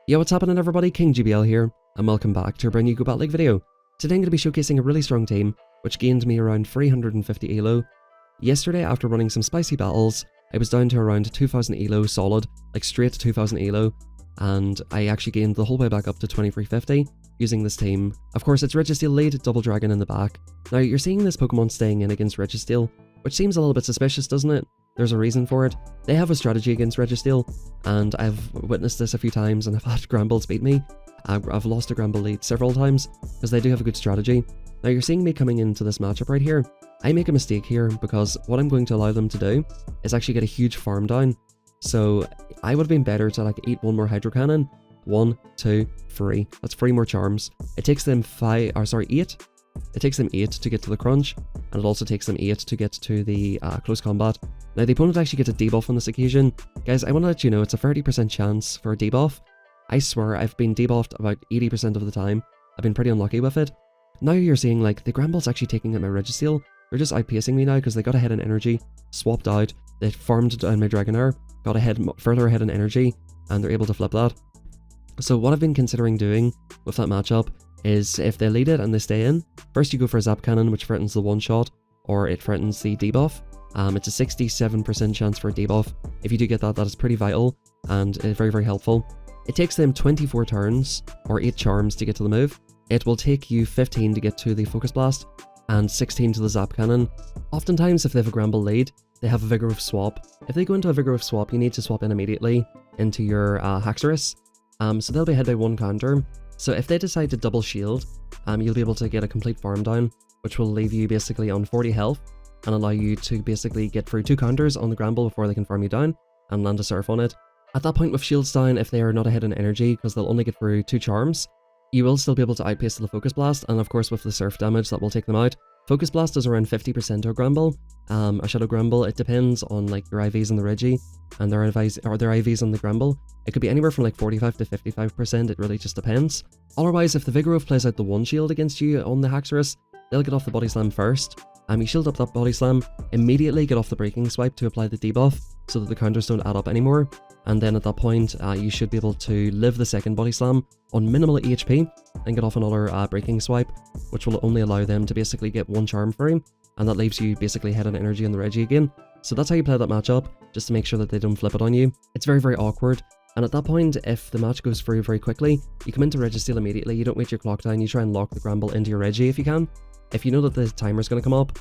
Yo, what's happening everybody, King GBL here, and welcome back to a brand new Go Bat League video. Today I'm going to be showcasing a really strong team, which gained me around 350 ELO. Yesterday, after running some spicy battles, I was down to around 2000 ELO solid, like straight to 2000 ELO, and I actually gained the whole way back up to 2350 using this team. Of course, it's Registeel lead, Double Dragon in the back. Now, you're seeing this Pokemon staying in against Registeel, which seems a little bit suspicious, doesn't it? There's a reason for it. They have a strategy against Registeel, and I've witnessed this a few times and I've had Grambles beat me. I've lost a Gramble lead several times, because they do have a good strategy. Now you're seeing me coming into this matchup right here. I make a mistake here, because what I'm going to allow them to do is actually get a huge farm down. So I would have been better to like eat one more Hydro Cannon. 1, 2, 3. That's 3 more charms. It takes them 8. It takes them 8 to get to the crunch, and it also takes them 8 to get to the close combat. Now the opponent actually gets a debuff on this occasion. Guys, I want to let you know it's a 30% chance for a debuff. I swear I've been debuffed about 80% of the time. I've been pretty unlucky with it. Now you're seeing like the Gramble's actually taking out my Registeel. They're just outpacing me now because they got ahead in energy, swapped out, they farmed down my Dragonair, got further ahead in energy, and they're able to flip that. So what I've been considering doing with that matchup is if they lead it and they stay in, first you go for a Zap Cannon, which threatens the one shot, or it threatens the debuff. It's a 67% chance for a debuff. If you do get that, that is pretty vital and very, very helpful. It takes them 24 turns or 8 charms to get to the move. It will take you 15 to get to the Focus Blast and 16 to the Zap Cannon. Oftentimes, if they have a Gramble lead, they have a Vigorous swap. If they go into a Vigorous swap, you need to swap in immediately into your Haxorus. So they'll be ahead by 1 counter. So if they decide to double shield, you'll be able to get a complete farm down, which will leave you basically on 40 health and allow you to basically get through 2 counters on the Gramble before they can farm you down and land a Surf on it. At that point with shields down, if they are not ahead in energy, because they'll only get through 2 charms, you will still be able to outpace the Focus Blast, and of course with the Surf damage that will take them out. Focus Blast is around 50% to a Gramble. A Shadow Gramble, it depends on like your IVs on the Regi and their IVs on the Gramble. It could be anywhere from like 45 to 55%, it really just depends. Otherwise, if the Vigorous plays out the 1 shield against you on the Haxorus, they'll get off the Body Slam first. You shield up that Body Slam, immediately get off the Breaking Swipe to apply the debuff so that the counters don't add up anymore. And then at that point, you should be able to live the second Body Slam on minimal HP and get off another Breaking Swipe, which will only allow them to basically get 1 charm frame, and that leaves you basically head on energy on the Regi again. So that's how you play that matchup, just to make sure that they don't flip it on you. It's very, very awkward. And at that point, if the match goes through very quickly, you come into Registeel immediately, you don't wait your clock down, you try and lock the Gramble into your Regi if you can. If you know that the timer's going to come up,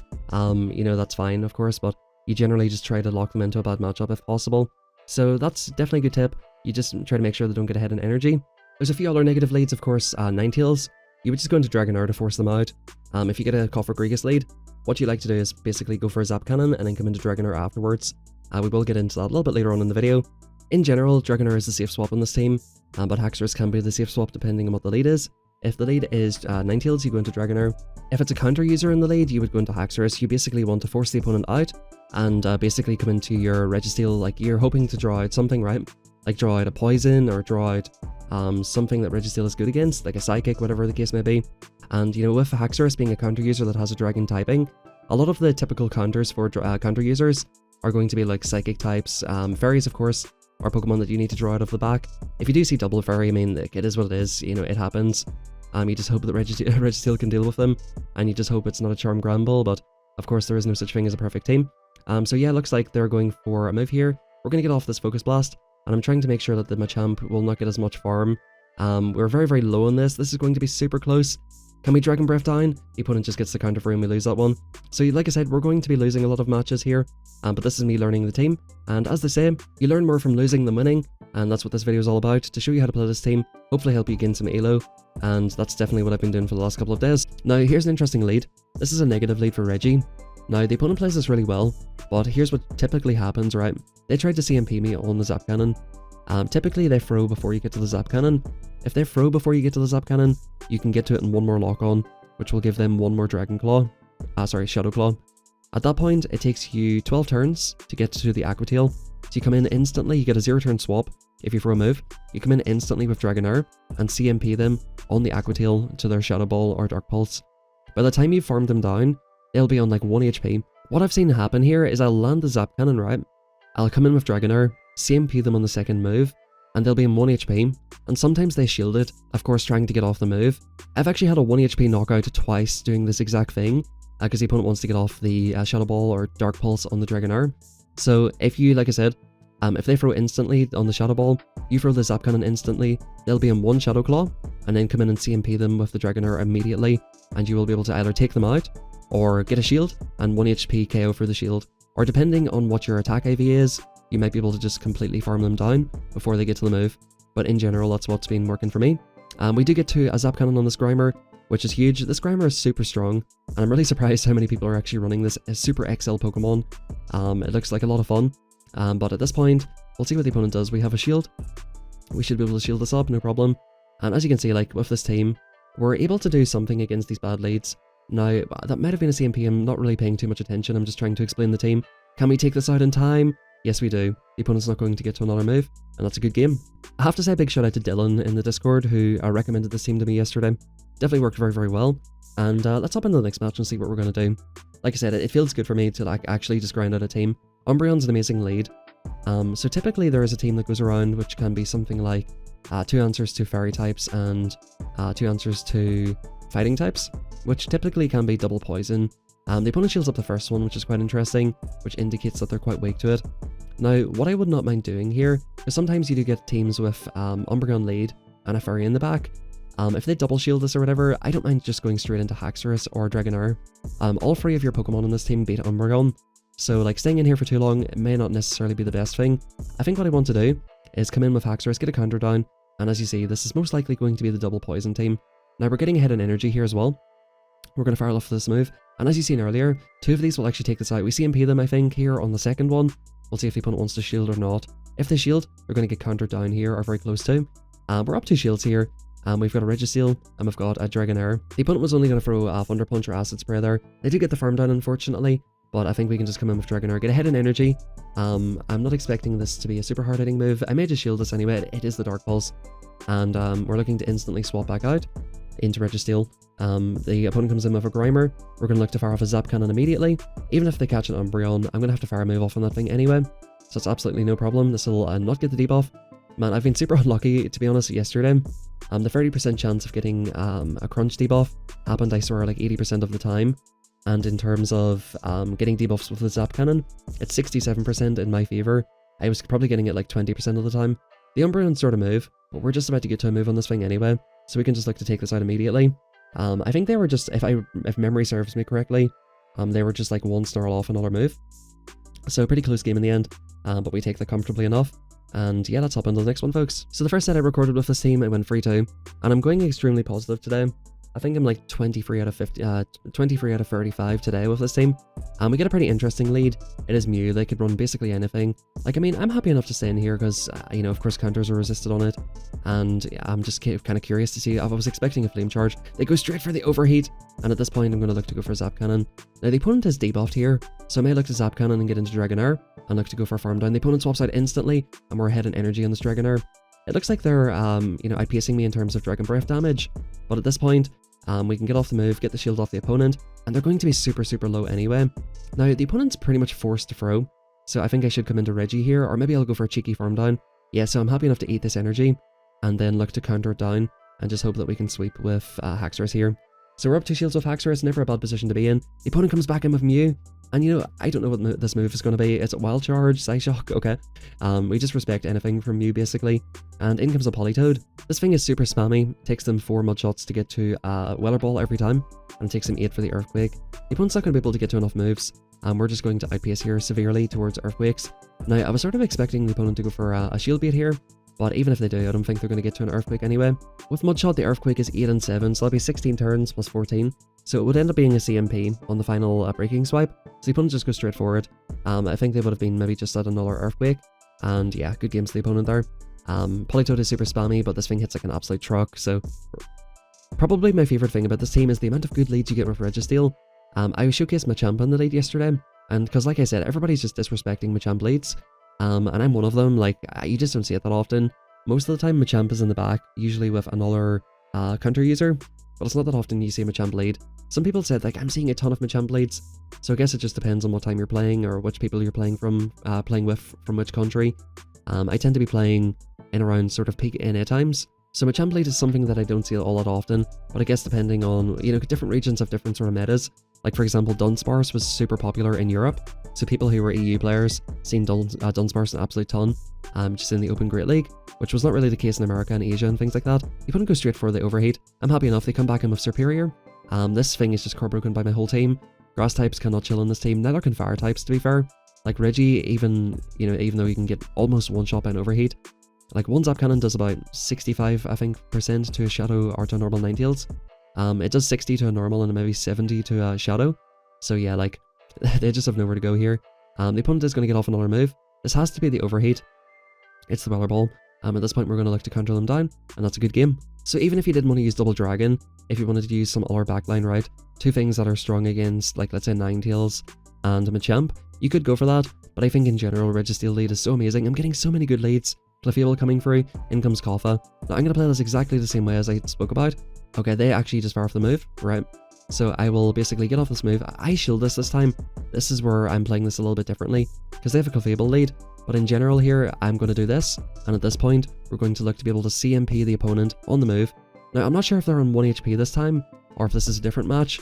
you know, that's fine, of course, but you generally just try to lock them into a bad matchup if possible. So that's definitely a good tip. You just try to make sure they don't get ahead in energy. There's a few other negative leads, of course. Ninetales, you would just go into Dragonair to force them out. If you get a Coffer Gregus lead, what you like to do is basically go for a Zap Cannon and then come into Dragonair afterwards. We will get into that a little bit later on in the video. In general, Dragonair is the safe swap on this team, but Haxorus can be the safe swap depending on what the lead is. If the lead is Ninetales, you go into Dragonair. If it's a counter user in the lead, you would go into Haxorus. You basically want to force the opponent out and basically come into your Registeel, like you're hoping to draw out something, right? Like draw out a Poison or draw out something that Registeel is good against, like a Psychic, whatever the case may be. And you know, with Haxorus being a counter user that has a Dragon typing, a lot of the typical counters for counter users are going to be like Psychic types. Fairies, of course, are Pokemon that you need to draw out of the back. If you do see double Fairy, I mean, like, it is what it is, you know, it happens. You just hope that Registeel can deal with them, and you just hope it's not a Charm Gramble, but of course there is no such thing as a perfect team. So yeah, looks like they're going for a move here. We're going to get off this Focus Blast, and I'm trying to make sure that the Machamp will not get as much farm. We're very, very low on this. This is going to be super close. Can we Dragon Breath down? The opponent just gets the counter free and we lose that one. So like I said, we're going to be losing a lot of matches here, but this is me learning the team. And as they say, you learn more from losing than winning, and that's what this video is all about, to show you how to play this team, hopefully help you gain some ELO, and that's definitely what I've been doing for the last couple of days. Now here's an interesting lead. This is a negative lead for Regi. Now the opponent plays this really well, but here's what typically happens, right? They tried to CMP me on the Zap Cannon. Typically they throw before you get to the Zap Cannon. If they throw before you get to the Zap Cannon, you can get to it in 1 more lock on, which will give them 1 more Shadow Claw. At that point, it takes you 12 turns to get to the Aqua Tail. So you come in instantly, you get a 0-turn swap. If you throw a move, you come in instantly with Dragonair and CMP them on the Aqua Tail to their Shadow Ball or Dark Pulse. By the time you've farmed them down, they'll be on like 1 HP. What I've seen happen here is I'll land the Zap Cannon, right? I'll come in with Dragonair, CMP them on the second move, and they'll be in 1 HP, and sometimes they shield it, of course trying to get off the move. I've actually had a 1 HP knockout twice doing this exact thing, because the opponent wants to get off the Shadow Ball or Dark Pulse on the Dragonair. So if you, like I said, if they throw instantly on the Shadow Ball, you throw the Zap Cannon instantly, they'll be in 1 Shadow Claw, and then come in and CMP them with the Dragonair immediately, and you will be able to either take them out, or get a shield, and 1 HP KO for the shield. Or depending on what your attack IV is, you might be able to just completely farm them down before they get to the move. But in general, that's what's been working for me. We do get to a Zap Cannon on this Grimer, which is huge. This Grimer is super strong, and I'm really surprised how many people are actually running this super XL Pokemon. It looks like a lot of fun, but at this point, we'll see what the opponent does. We have a shield. We should be able to shield this up, no problem. And as you can see, like with this team, we're able to do something against these bad leads. Now, that might have been a CMP, I'm not really paying too much attention, I'm just trying to explain the team. Can we take this out in time? Yes, we do. The opponent's not going to get to another move, and that's a good game. I have to say a big shout out to Dylan in the Discord, who recommended this team to me yesterday. Definitely worked very, very well. And let's hop into the next match and see what we're going to do. Like I said, it feels good for me to like actually just grind out a team. Umbreon's an amazing lead. So typically there is a team that goes around which can be something like 2 answers to fairy types and 2 answers to fighting types, which typically can be double poison. The opponent shields up the first one, which is quite interesting, which indicates that they're quite weak to it. Now, what I would not mind doing here is sometimes you do get teams with Umbreon lead and a fairy in the back. If they double shield this or whatever, I don't mind just going straight into Haxorus or Dragonair. All 3 of your Pokemon in this team beat Umbreon, so like staying in here for too long it may not necessarily be the best thing. I think what I want to do is come in with Haxorus, get a counter down, and as you see, this is most likely going to be the double poison team. Now we're getting ahead in energy here as well. We're going to fire off this move, and as you seen earlier, 2 of these will actually take this out. We CMP them, I think, here on the second one. We'll see if the opponent wants to shield or not. If they shield, we're going to get countered down here, or very close to. We're up 2 shields here. We've got a Registeel, and we've got a Dragonair. The opponent was only going to throw a Thunder Punch or Acid Spray there. They do get the farm down, unfortunately, but I think we can just come in with Dragonair, get ahead in energy. I'm not expecting this to be a super hard hitting move. I may just shield this anyway. It is the Dark Pulse, and we're looking to instantly swap back out into Registeel. The opponent comes in with a Grimer. We're going to look to fire off a Zap Cannon immediately. Even if they catch an Umbreon, I'm going to have to fire a move off on that thing anyway, so it's absolutely no problem. This will not get the debuff. Man, I've been super unlucky, to be honest, yesterday. The 30% chance of getting a Crunch debuff happened, I swear, like 80% of the time. And in terms of getting debuffs with the Zap Cannon, it's 67% in my favor. I was probably getting it like 20% of the time. The Umbreon sort of move, but we're just about to get to a move on this thing anyway, so we can just look to take this out immediately. I think they were just, if memory serves me correctly, they were just like 1 snarl off another move. So pretty close game in the end, but we take that comfortably enough. And yeah, let's hop into the next one, folks. So the first set I recorded with this team, I went 3-2, and I'm going extremely positive today. I think I'm like 23 out of 35 today with this team. We get a pretty interesting lead. It is Mew, they could run basically anything. Like, I mean, I'm happy enough to stay in here because, you know, of course counters are resisted on it. And yeah, I'm just kind of curious to see. I was expecting a Flame Charge. They go straight for the Overheat. And at this point, I'm going to look to go for Zap Cannon. Now, the opponent is debuffed here, so I may look to Zap Cannon and get into Dragonair and look to go for a Farm Down. The opponent swaps out instantly, and we're ahead in energy on this Dragonair. It looks like they're, you know, outpacing me in terms of Dragon Breath damage, but at this point, we can get off the move, get the shield off the opponent, and they're going to be super, super low anyway. Now, the opponent's pretty much forced to throw, so I think I should come into Reggie here, or maybe I'll go for a cheeky Farm Down. Yeah, so I'm happy enough to eat this energy, and then look to counter it down, and just hope that we can sweep with Haxorus here. So we're up 2 shields with Haxorus, never a bad position to be in. The opponent comes back in with Mew, and you know, I don't know what this move is going to be. Is it Wild Charge, Psyshock? Okay. We just respect anything from Mew, basically. And in comes a Politoed. This thing is super spammy. Takes them 4 mud shots to get to Weather Ball every time, and it takes them 8 for the Earthquake. The opponent's not going to be able to get to enough moves. We're just going to outpace here severely towards Earthquakes. Now, I was sort of expecting the opponent to go for a Shield Bait here, but even if they do, I don't think they're going to get to an Earthquake anyway. With Mudshot, the Earthquake is 8 and 7, so that'll be 16 turns plus 14. So it would end up being a CMP on the final Breaking Swipe. So the opponent just goes straight for it. I think they would have been maybe just at another Earthquake. And yeah, good games to the opponent there. Politoed is super spammy, but this thing hits like an absolute truck. So probably my favourite thing about this team is the amount of good leads you get with Registeel. I showcased Machamp in the lead yesterday. And because like I said, everybody's just disrespecting Machamp leads. And I'm one of them. Like, you just don't see it that often. Most of the time Machamp is in the back, usually with another counter user. But it's not that often you see Machamp lead. Some people said, like, I'm seeing a ton of Machamp leads. So I guess it just depends on what time you're playing or which people you're playing with from which country. I tend to be playing in around sort of peak NA times. So Machamp lead is something that I don't see all that often, but I guess depending on, different regions have different sort of metas. Like for example, Dunsparce was super popular in Europe, so people who were EU players seen Dunsparce an absolute ton, just in the Open Great League, which was not really the case in America and Asia and things like that. You couldn't go straight for the overheat. I'm happy enough they come back in with Superior. This thing is just core broken by my whole team. Grass types cannot chill on this team, neither can fire types to be fair. Like Reggie, even though you can get almost one shot by an overheat, like one Zap Cannon does about 65, I think, % to a Shadow or to a normal Ninetales. It does 60 to a normal and maybe 70 to a Shadow. So yeah, like, they just have nowhere to go here. The opponent is going to get off another move. This has to be the overheat. It's the Weller Ball. At this point, we're going to look to counter them down, and that's a good game. So even if you didn't want to use Double Dragon, if you wanted to use some other backline, right, two things that are strong against, like, let's say Ninetales and Machamp, you could go for that. But I think in general, Registeel lead is so amazing. I'm getting so many good leads. Clefable coming through, in comes Koffa. Now I'm going to play this exactly the same way as I spoke about. Okay, they actually just fire off the move, right? So I will basically get off this move. I shield this time. This is where I'm playing this a little bit differently, because they have a Clefable lead. But in general here, I'm going to do this, and at this point, we're going to look to be able to CMP the opponent on the move. Now I'm not sure if they're on 1 HP this time, or if this is a different match.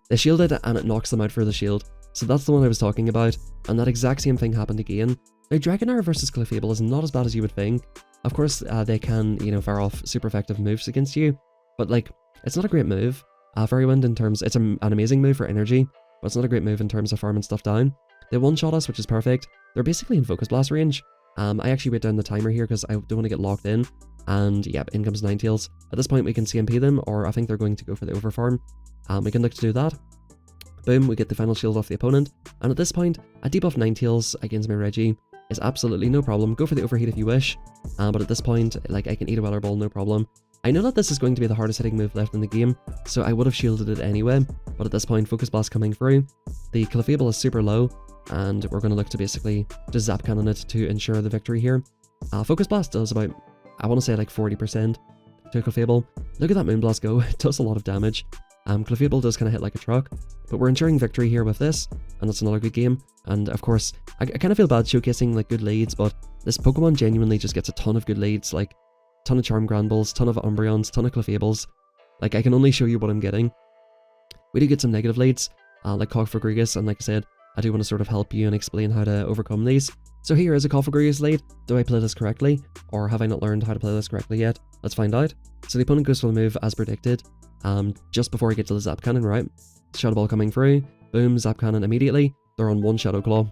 They shielded and it knocks them out for the shield. So that's the one I was talking about, and that exact same thing happened again. Now, Dragonair versus Clefable is not as bad as you would think. Of course, they can, fire off super effective moves against you, but, like, it's not a great move. Fairy Wind in terms, it's an amazing move for energy, but it's not a great move in terms of farming stuff down. They one-shot us, which is perfect. They're basically in Focus Blast range. I actually wait down the timer here because I don't want to get locked in, and yeah, in comes Ninetales. At this point, we can CMP them, or I think they're going to go for the overfarm. We can look to do that. Boom, we get the final shield off the opponent, and at this point, a debuff Ninetales against my Reggie is absolutely no problem. Go for the overheat if you wish, but at this point, like, I can eat a Weller Ball, no problem. I know that this is going to be the hardest hitting move left in the game, so I would have shielded it anyway, but at this point, Focus Blast coming through, the Clefable is super low, and we're going to look to basically just Zap Cannon it to ensure the victory here. Focus Blast does about, I want to say like 40% to a Clefable. Look at that Moonblast go, it does a lot of damage. Clefable does kind of hit like a truck, but we're ensuring victory here with this, and that's another good game. And of course, I kind of feel bad showcasing like good leads, but this Pokemon genuinely just gets a ton of good leads, like ton of Charm Granbuls, ton of Umbreons, ton of Clefables. Like, I can only show you what I'm getting. We do get some negative leads, like Cofagrigus, and like I said, I do want to sort of help you and explain how to overcome these. So here is a Cofagrigus lead. Do I play this correctly, or have I not learned how to play this correctly yet? Let's find out. So the opponent goes for the move as predicted. Just before I get to the Zap Cannon, right? Shadow Ball coming through. Boom, Zap Cannon immediately. They're on one Shadow Claw.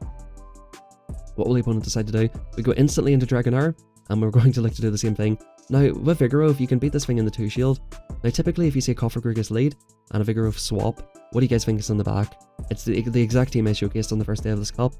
What will the opponent decide to do? We go instantly into Dragonair, and we're going to look to do the same thing. Now, with Vigoroth, you can beat this thing in the 2-shield. Now, typically, if you see a Cofagrigus lead and a Vigoroth swap, what do you guys think is in the back? It's the exact team I showcased on the first day of this cup.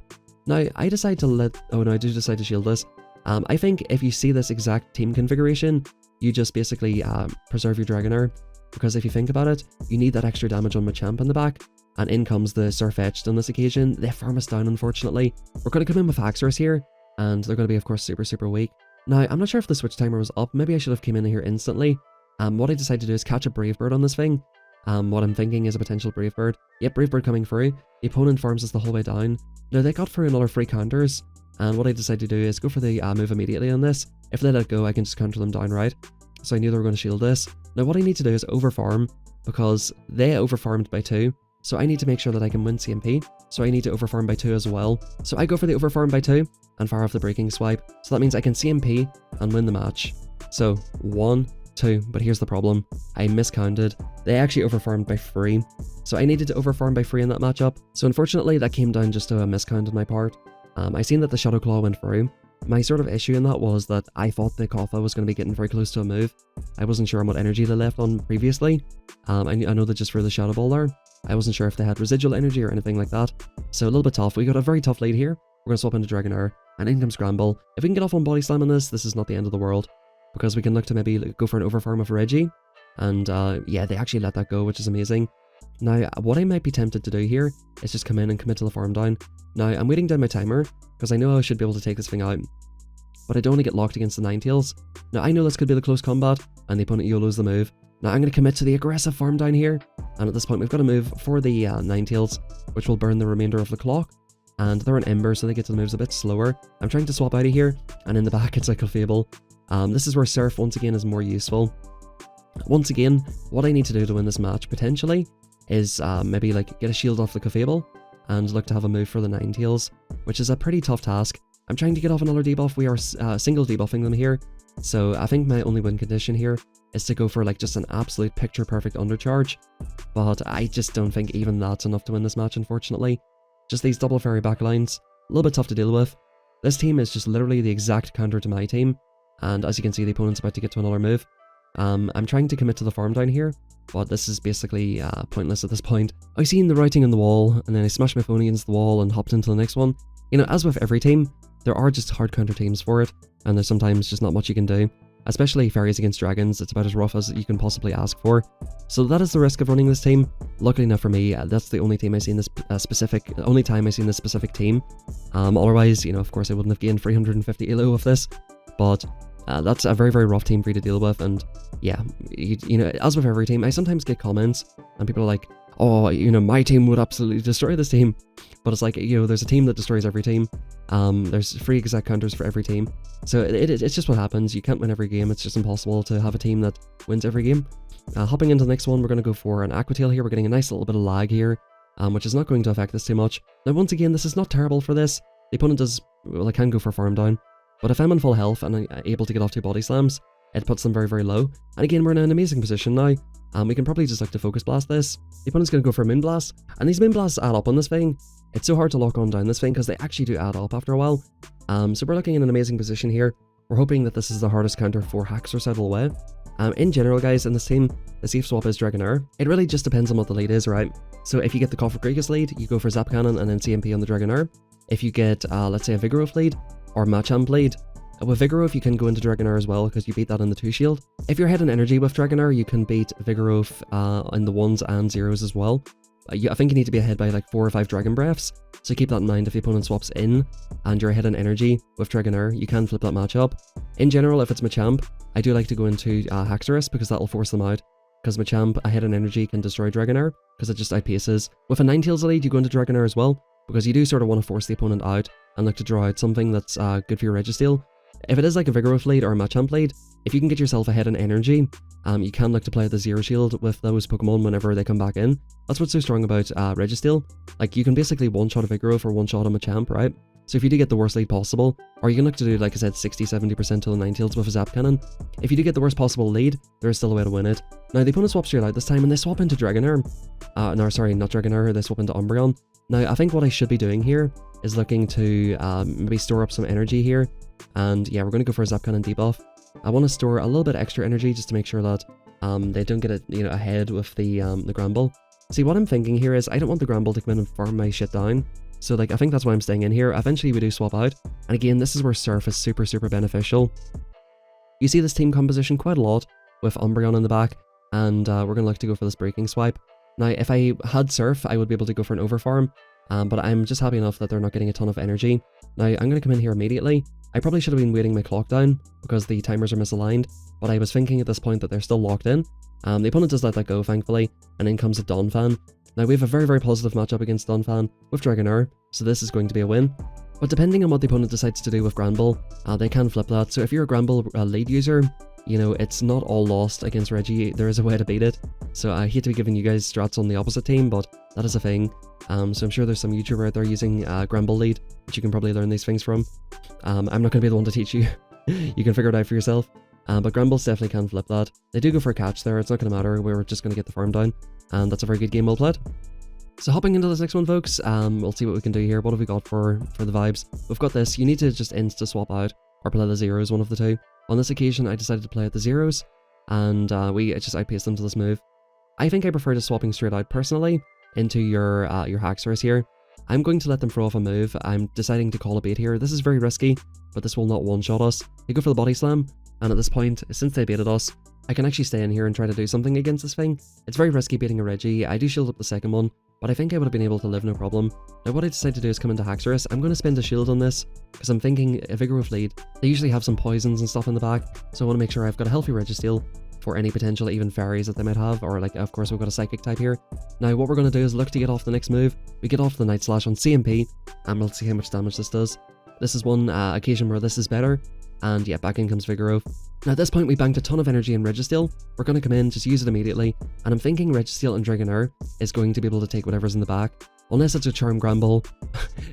Now, I decide to I do decide to shield this. I think if you see this exact team configuration, you just basically preserve your Dragonair. Because if you think about it, you need that extra damage on Machamp in the back, and in comes the Surfetched on this occasion. They farm us down, unfortunately. We're going to come in with Haxorus here, and they're going to be, of course, super, super weak. Now, I'm not sure if the switch timer was up. Maybe I should have came in here instantly. What I decided to do is catch a Brave Bird on this thing. What I'm thinking is a potential Brave Bird. Yep, Brave Bird coming through. The opponent farms us the whole way down. Now, they got through another 3 counters, and what I decided to do is go for the move immediately on this. If they let go, I can just counter them down, right? So I knew they were going to shield this. Now what I need to do is overfarm, because they overfarmed by 2, so I need to make sure that I can win CMP, so I need to overfarm by 2 as well. So I go for the overfarm by 2, and fire off the Breaking Swipe, so that means I can CMP and win the match. So 1, 2, but here's the problem, I miscounted. They actually overfarmed by 3, so I needed to overfarm by 3 in that matchup, so unfortunately that came down just to a miscount on my part. I seen that the Shadow Claw went through. My sort of issue in that was that I thought the Koffa was going to be getting very close to a move. I wasn't sure on what energy they left on previously. I know that just for the Shadow Ball there, I wasn't sure if they had residual energy or anything like that. So a little bit tough. We got a very tough lead here. We're going to swap into Dragonair, and in comes Scramble. If we can get off on Body Slam on this, this is not the end of the world, because we can look to maybe go for an overfarm of Reggie. And yeah, they actually let that go, which is amazing. Now, what I might be tempted to do here is just come in and commit to the farm down. Now, I'm waiting down my timer, because I know I should be able to take this thing out, but I don't want to get locked against the Ninetales. Now, I know this could be the close combat, and the opponent YOLOs the move. Now, I'm going to commit to the aggressive farm down here, and at this point, we've got to move for the Ninetales, which will burn the remainder of the clock. and they're an Ember, so they get to the moves a bit slower. I'm trying to swap out of here, and in the back it's like a Fable. This is where Surf once again is more useful. Once again, what I need to do to win this match potentially is maybe like get a shield off the Clefable and look to have a move for the Ninetales, which is a pretty tough task. I'm trying to get off another debuff. We are single debuffing them here, so I think my only win condition here is to go for like just an absolute picture perfect undercharge, but I just don't think even that's enough to win this match, unfortunately. Just these double fairy backlines, a little bit tough to deal with. This team is just literally the exact counter to my team, and as you can see, the opponent's about to get to another move. I'm trying to commit to the farm down here, but this is basically pointless at this point. I seen the writing on the wall, and then I smashed my phone against the wall and hopped into the next one. You know, as with every team, there are just hard counter teams for it, and there's sometimes just not much you can do. Especially fairies against dragons, it's about as rough as you can possibly ask for. So that is the risk of running this team. Luckily enough for me, that's the only team I've seen this only time I've seen this specific team. Otherwise, you know, of course I wouldn't have gained 350 ELO with this, but that's a very, very rough team for you to deal with. And yeah, you know, as with every team, I sometimes get comments and people are like, oh, you know, my team would absolutely destroy this team. But it's like, you know, there's a team that destroys every team. There's 3 exact counters for every team. So it's just what happens. You can't win every game. It's just impossible to have a team that wins every game. Hopping into the next one, we're going to go for an Aquatail here. We're getting a nice little bit of lag here, which is not going to affect this too much. Now, once again, this is not terrible for this. The opponent does, well, I can go for farm down. But if I'm on full health and I'm able to get off 2 body slams, it puts them very, very low. And again, we're in an amazing position now. We can probably just like to focus blast this. The opponent's going to go for a moon blast, and these moon blasts add up on this thing. It's so hard to lock on down this thing because they actually do add up after a while. So we're looking in an amazing position here. We're hoping that this is the hardest counter for Haxorus out of the way. In general, guys, in this team, the safe swap is Dragonair. It really just depends on what the lead is, right? So if you get the Coffer Gregus lead, you go for Zap Cannon and then CMP on the Dragonair. If you get, let's say, a Vigoroth lead or Machamp lead, with Vigoroth, you can go into Dragonair as well because you beat that in the 2 shield. If you're heading energy with Dragonair, you can beat Vigoroth in the 1s and 0s as well. I think you need to be ahead by like 4 or 5 Dragon Breaths, so keep that in mind if the opponent swaps in and you're ahead in energy with Dragonair, you can flip that matchup. In general, if it's Machamp, I do like to go into Haxorus because that'll force them out, because Machamp ahead in energy can destroy Dragonair because it just outpaces. With a Ninetales lead, you go into Dragonair as well, because you do sort of want to force the opponent out and look to draw out something that's good for your Registeel. If it is like a Vigoroth lead or a Machamp lead, if you can get yourself ahead in energy, you can look to play the Zero Shield with those Pokemon whenever they come back in. That's what's so strong about Registeel. Like, you can basically one-shot a Vigoroth or one-shot a Machamp, right? So if you do get the worst lead possible, or you can look to do, like I said, 60-70% to the Ninetales with a Zap Cannon, if you do get the worst possible lead, there is still a way to win it. Now, the opponent swaps straight out this time, and they swap into Dragonair. No, sorry, not Dragonair, they swap into Umbreon. Now, I think what I should be doing here is looking to maybe store up some energy here. And yeah, we're going to go for a Zap Cannon debuff. I want to store a little bit extra energy just to make sure that they don't get it, you know, ahead with the Gramble. See, what I'm thinking here is I don't want the Gramble to come in and farm my shit down. So like, I think that's why I'm staying in here. Eventually we do swap out. And again, this is where Surf is super, super beneficial. You see this team composition quite a lot with Umbreon in the back. And we're going to look to go for this Breaking Swipe. Now, if I had Surf, I would be able to go for an Overfarm. But I'm just happy enough that they're not getting a ton of energy. Now, I'm going to come in here immediately. I probably should have been waiting my clock down because the timers are misaligned, but I was thinking at this point that they're still locked in. The opponent does let that go, thankfully, and in comes a Donphan. Now, we have a very, very positive matchup against Donphan with Dragonair, so this is going to be a win. But depending on what the opponent decides to do with Granbull, they can flip that. So if you're a Granbull lead user, you know, it's not all lost against Reggie. There is a way to beat it. So I hate to be giving you guys strats on the opposite team, but that is a thing. So I'm sure there's some YouTuber out there using Granbull lead, which you can probably learn these things from. I'm not going to be the one to teach you. You can figure it out for yourself. But Granbulls definitely can flip that. They do go for a catch there. It's not going to matter. We're just going to get the farm down. And that's a very good game well played. So hopping into this next one, folks, we'll see what we can do here. What have we got for the vibes? We've got this. You need to just insta swap out or play the zeros, one of the two. On this occasion, I decided to play at the zeros, and we just outpaced them to this move. I think I prefer to swapping straight out personally into your Haxorus here. I'm going to let them throw off a move. I'm deciding to call a bait here. This is very risky, but this will not one-shot us. They go for the body slam, and at this point, since they baited us, I can actually stay in here and try to do something against this thing. It's very risky baiting a Reggie. I do shield up the second one, but I think I would have been able to live no problem. Now what I decided to do is come into Haxorus. I'm going to spend a shield on this, because I'm thinking a Vigoroth lead, they usually have some poisons and stuff in the back, so I want to make sure I've got a healthy Registeel for any potential even fairies that they might have, or like, of course, we've got a psychic type here. Now, what we're going to do is look to get off the next move. We get off the Night Slash on CMP, and we'll see how much damage this does. This is one occasion where this is better, and yeah, back in comes Vigoroth. Now at this point, we banked a ton of energy in Registeel. We're going to come in, just use it immediately, and I'm thinking Registeel and Dragonair is going to be able to take whatever's in the back. Unless it's a Charm Granbull,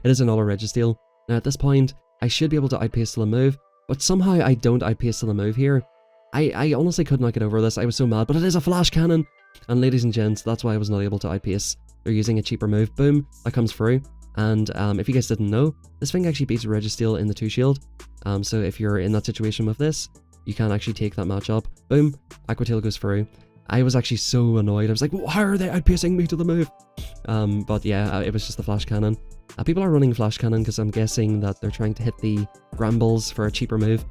it is another Registeel. Now at this point, I should be able to outpace the move, but somehow I don't outpace the move here. I honestly could not get over this. I was so mad, but it is a Flash Cannon! And ladies and gents, that's why I was not able to outpace. They're using a cheaper move. Boom, that comes through. And if you guys didn't know, this thing actually beats Registeel in the 2-shield. So if you're in that situation with this, you can actually take that matchup. Boom, Aqua Tail goes through. I was actually so annoyed. I was like, why are they outpacing me to the move? But yeah, it was just the Flash Cannon. People are running Flash Cannon because I'm guessing that they're trying to hit the Granbulls for a cheaper move.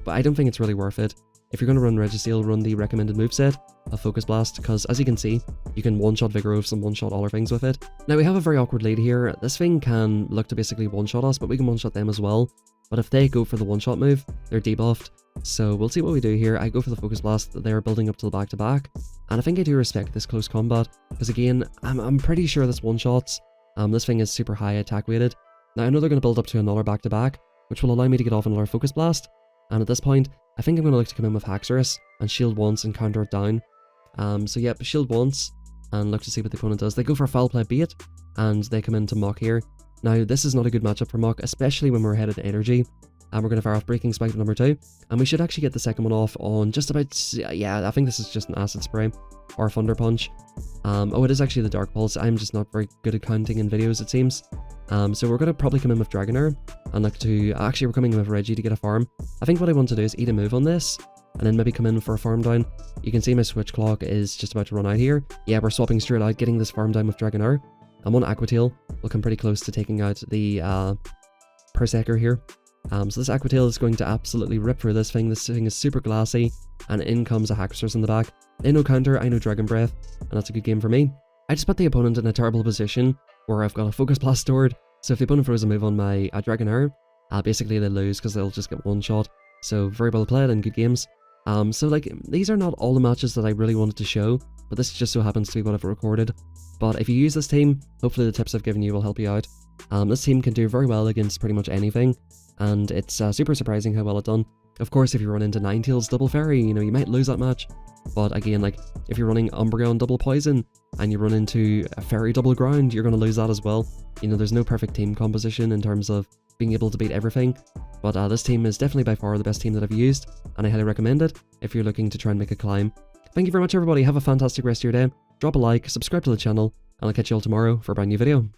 But I don't think it's really worth it. If you're going to run Registeel, run the recommended moveset of Focus Blast, because as you can see, you can one-shot Vigoroths and one-shot all our things with it. Now we have a very awkward lead here. This thing can look to basically one-shot us, but we can one-shot them as well. But if they go for the one-shot move, they're debuffed. So we'll see what we do here. I go for the Focus Blast. They're building up to the back-to-back. And I think I do respect this close combat, because again, I'm pretty sure this one-shots. This thing is super high attack weighted. Now I know they're going to build up to another back-to-back, which will allow me to get off another Focus Blast. And at this point, I think I'm going to look to come in with Haxorus and shield once and counter it down. So yep, shield once and look to see what the opponent does. They go for a Foul Play Bait and they come into Mach here. Now this is not a good matchup for Mach, especially when we're headed to energy. And we're going to fire off Breaking Spike number 2. And we should actually get the second one off on just about, yeah, I think this is just an Acid Spray or Thunder Punch. Oh, it is actually the Dark Pulse. I'm just not very good at counting in videos, it seems. So we're going to probably come in with Dragonair and look to, actually we're coming in with Reggie to get a farm. I think what I want to do is eat a move on this and then maybe come in for a farm down. You can see my switch clock is just about to run out here. Yeah, we're swapping straight out, getting this farm down with Dragonair. I'm on Aqua Tail. We'll come pretty close to taking out the Berserker here. So this Aqua Tail is going to absolutely rip through this thing. This thing is super glassy, and in comes a Haxorus in the back. They know counter, I know Dragon Breath, and that's a good game for me. I just put the opponent in a terrible position where I've got a Focus Blast stored, so if the opponent throws a move on my Dragonair, basically they lose because they'll just get one shot. So very well played and good games. So like, these are not all the matches that I really wanted to show, but this just so happens to be what I've recorded. But if you use this team, hopefully the tips I've given you will help you out. This team can do very well against pretty much anything, and it's super surprising how well it's done. Of course, if you run into Ninetales double Fairy, you know, you might lose that match. But again, like, if you're running Umbreon double Poison, and you run into a Fairy double Ground, you're going to lose that as well. You know, there's no perfect team composition in terms of being able to beat everything. But this team is definitely by far the best team that I've used, and I highly recommend it if you're looking to try and make a climb. Thank you very much everybody, have a fantastic rest of your day. Drop a like, subscribe to the channel, and I'll catch you all tomorrow for a brand new video.